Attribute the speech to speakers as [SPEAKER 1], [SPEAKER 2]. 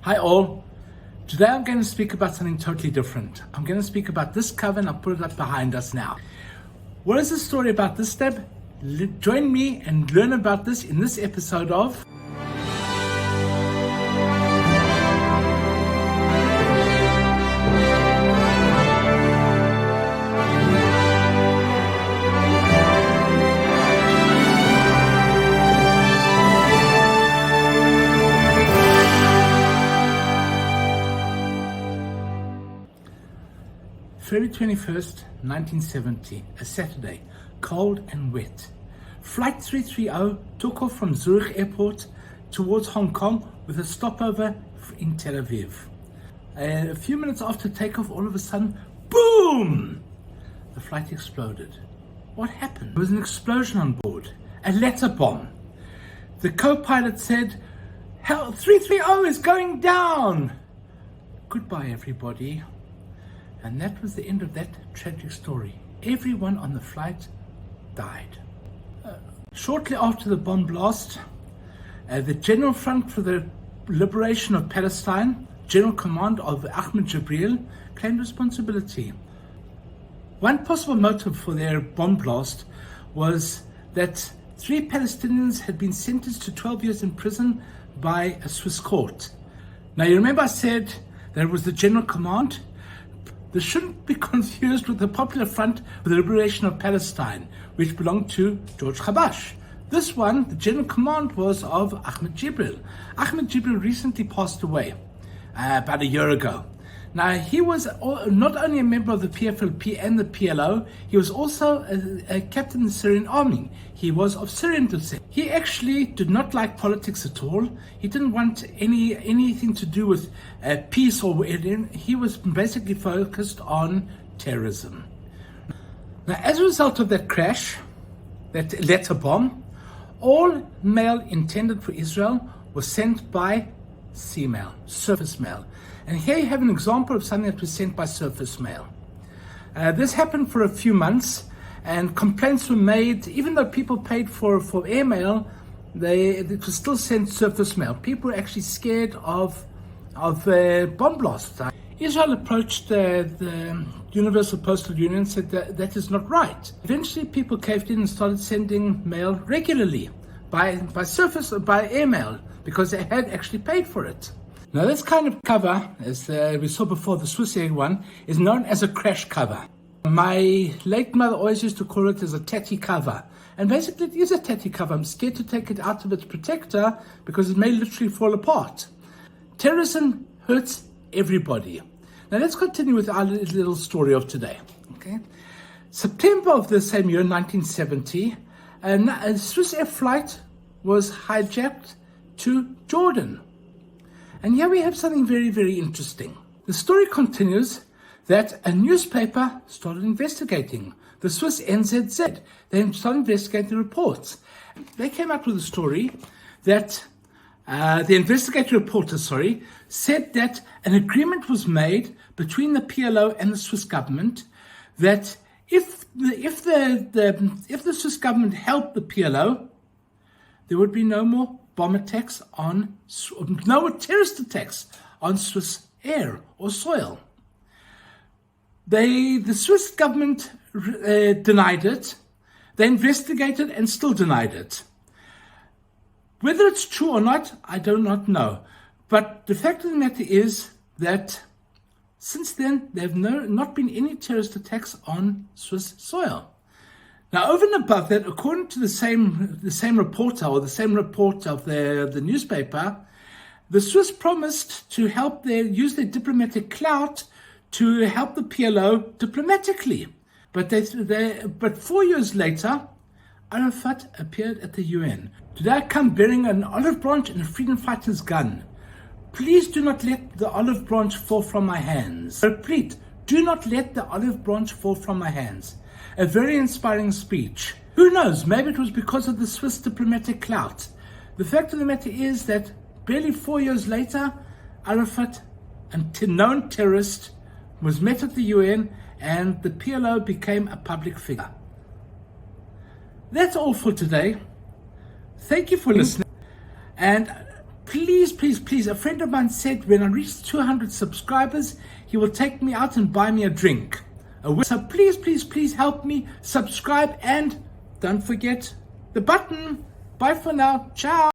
[SPEAKER 1] Hi all. Today I'm going to speak about something totally different. I'm going to speak about this cover and I'll put it up behind us now. What is the story about this step? Join me and learn about this in this episode of February 21st, 1970, a Saturday, cold and wet. Flight 330 took off from Zurich Airport towards Hong Kong with a stopover in Tel Aviv. A few minutes after takeoff, all of a sudden, boom! The flight exploded. What happened? There was an explosion on board, a letter bomb. The co-pilot said, "Hell, 330 is going down!" Goodbye, everybody. And that was the end of that tragic story. Everyone on the flight died. Shortly after the bomb blast, the General Front for the Liberation of Palestine, General Command of Ahmed Jibril, claimed responsibility. One possible motive for their bomb blast was that 3 Palestinians had been sentenced to 12 years in prison by a Swiss court. Now you remember I said that it was the General Command? This shouldn't be confused with the Popular Front for the Liberation of Palestine, which belonged to George Habash. This one, the General Command, was of Ahmed Jibril. Ahmed Jibril recently passed away about a year ago. Now, he was not only a member of the PFLP and the PLO, he was also a captain in the Syrian army. He was of Syrian descent. He actually did not like politics at all. He didn't want anything to do with peace or he was basically focused on terrorism. Now, as a result of that crash, that letter bomb, all mail intended for Israel was sent by sea mail, surface mail. And here you have an example of something that was sent by surface mail. This happened for a few months, and complaints were made. Even though people paid for airmail, it was still sent surface mail. People were actually scared of bomb blasts. Israel approached the Universal Postal Union and said that is not right. Eventually, people caved in and started sending mail regularly by airmail because they had actually paid for it. Now this kind of cover, as we saw before, the Swiss Air one, is known as a crash cover. My late mother always used to call it as a tatty cover. And basically it is a tatty cover. I'm scared to take it out of its protector because it may literally fall apart. Terrorism hurts everybody. Now let's continue with our little story of today. Okay, September of the same year, 1970, a Swiss Air flight was hijacked to Jordan. And here we have something very, very interesting. The story continues that a newspaper started investigating. The Swiss NZZ, they started investigating the reports. They came up with a story that the investigative reporter, said that an agreement was made between the PLO and the Swiss government that if the Swiss government helped the PLO, there would be no more bomb attacks no more terrorist attacks on Swiss air or soil. The Swiss government denied it. They investigated and still denied it. Whether it's true or not, I do not know. But the fact of the matter is that since then, there have not been any terrorist attacks on Swiss soil. Now, over and above that, according to the same reporter or the same report of the newspaper, the Swiss promised to use their diplomatic clout to help the PLO diplomatically. But 4 years later, Arafat appeared at the UN. Today I come bearing an olive branch and a freedom fighter's gun. Please do not let the olive branch fall from my hands. Repeat, do not let the olive branch fall from my hands. A very inspiring speech. Who knows, maybe it was because of the Swiss diplomatic clout. The fact of the matter is that barely 4 years later, Arafat, a known terrorist, was met at the UN and the PLO became a public figure. That's all for today. Thank you for listening. And please, a friend of mine said when I reach 200 subscribers, he will take me out and buy me a drink. So please help me subscribe and don't forget the button. Bye for now. Ciao.